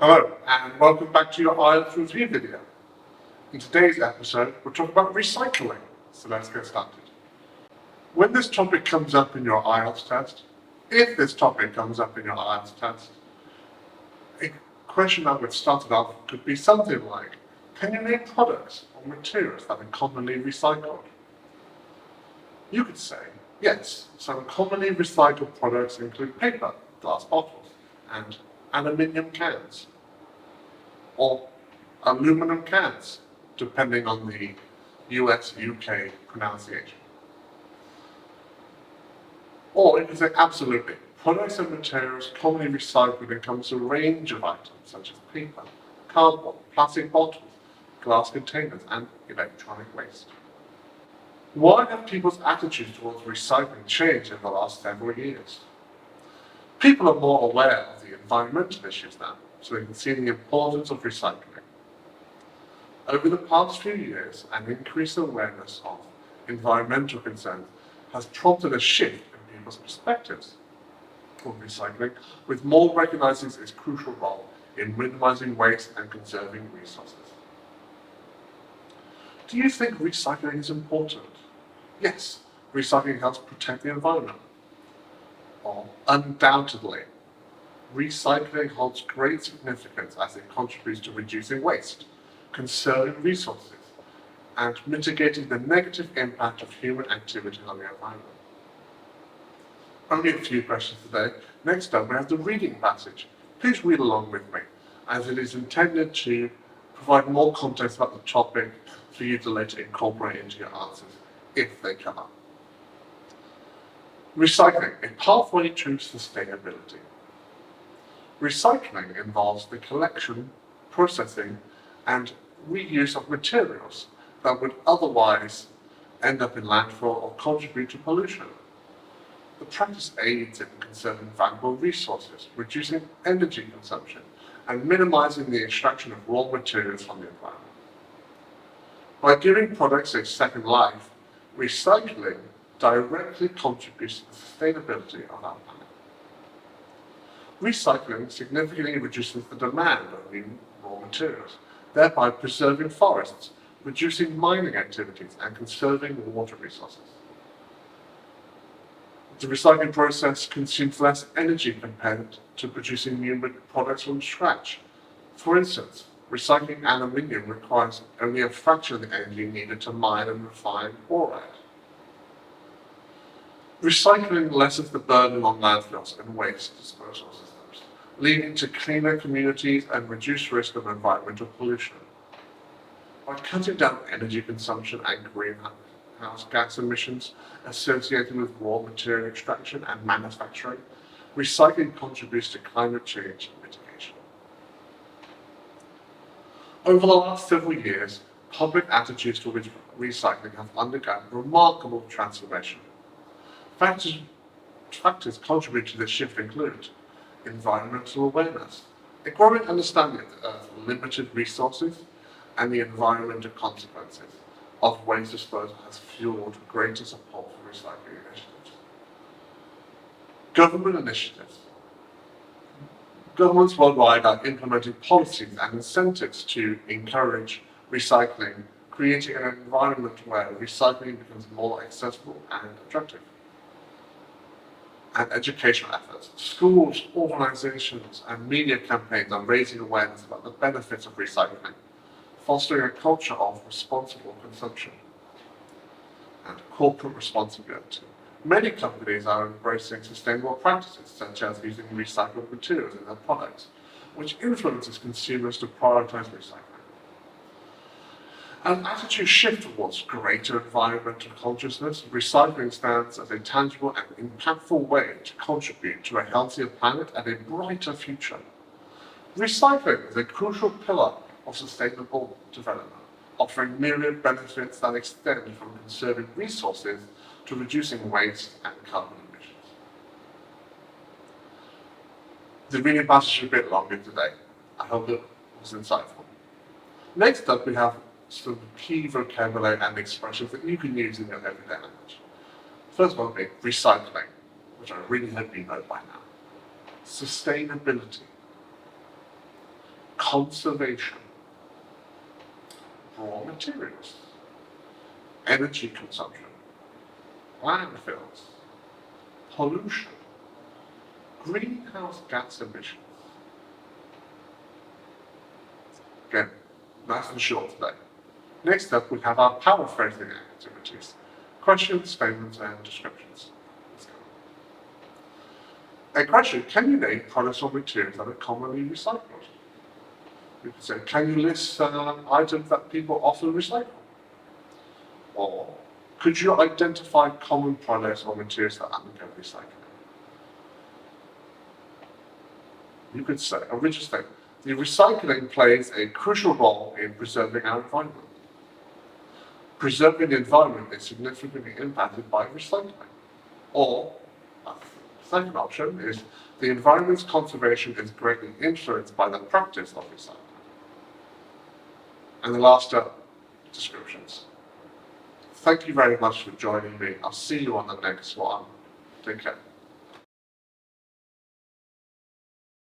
Hello, and welcome back to your IELTS review video. In today's episode, we'll talk about recycling, so let's get started. When this topic comes up in your IELTS test, if this topic comes up in your IELTS test, a question that would start it off could be something like, can you name products or materials that are commonly recycled? You could say, yes, some commonly recycled products include paper, glass bottles, and aluminium cans, or aluminum cans, depending on the US-UK pronunciation. Or you can say absolutely, products and materials commonly recycled encompass a range of items such as paper, cardboard, plastic bottles, glass containers, and electronic waste. Why have people's attitudes towards recycling changed in the last several years? People are more aware of the environmental issues now, so they can see the importance of recycling. Over the past few years, an increased awareness of environmental concerns has prompted a shift in people's perspectives on recycling, with more recognizing its crucial role in minimizing waste and conserving resources. Do you think recycling is important? Yes, recycling helps protect the environment. Or, undoubtedly, recycling holds great significance as it contributes to reducing waste, conserving resources, and mitigating the negative impact of human activity on the environment. Only a few questions today. Next up, we have the reading passage. Please read along with me, as it is intended to provide more context about the topic for you to later incorporate into your answers if they come up. Recycling, a pathway to sustainability. Recycling involves the collection, processing, and reuse of materials that would otherwise end up in landfill or contribute to pollution. The practice aids in conserving valuable resources, reducing energy consumption, and minimizing the extraction of raw materials from the environment. By giving products a second life, recycling directly contributes to the sustainability of our planet. Recycling significantly reduces the demand of new raw materials, thereby preserving forests, reducing mining activities, and conserving water resources. The recycling process consumes less energy compared to producing new products from scratch. For instance, recycling aluminium requires only a fraction of the energy needed to mine and refine borate. Recycling lessens the burden on landfills and waste disposal systems, leading to cleaner communities and reduced risk of environmental pollution. By cutting down energy consumption and greenhouse gas emissions associated with raw material extraction and manufacturing, recycling contributes to climate change mitigation. Over the last several years, public attitudes towards recycling have undergone remarkable transformation. Factors contributing to this shift include environmental awareness, a growing understanding of limited resources, and the environmental consequences of waste disposal has fueled greater support for recycling initiatives. Government initiatives. Governments worldwide are implementing policies and incentives to encourage recycling, creating an environment where recycling becomes more accessible and attractive. And educational efforts. Schools, organizations, and media campaigns are raising awareness about the benefits of recycling, fostering a culture of responsible consumption and corporate responsibility. Many companies are embracing sustainable practices, such as using recycled materials in their products, which influences consumers to prioritize recycling. An attitude shift towards greater environmental consciousness, recycling stands as a tangible and impactful way to contribute to a healthier planet and a brighter future. Recycling is a crucial pillar of sustainable development, offering myriad benefits that extend from conserving resources to reducing waste and carbon emissions. The reading passage is a bit longer today. I hope it was insightful. Next up, we have some key vocabulary and expressions that you can use in your everyday language. First one will be recycling, which I really hope you know by now. Sustainability. conservation, raw materials, energy consumption, landfills, pollution, greenhouse gas emissions. Again, nice and short today. Next up, we have our paraphrasing activities. Questions, statements, and descriptions. Let's go. A question, can you name products or materials that are commonly recycled? You can say, can you list items that people often recycle? Or, could you identify common products or materials that undergo recycling? You could say, original statement, the recycling plays a crucial role in preserving our environment. Preserving the environment is significantly impacted by recycling. Or, the second option is, the environment's conservation is greatly influenced by the practice of recycling. And the last descriptions. Thank you very much for joining me. I'll see you on the next one. Take care.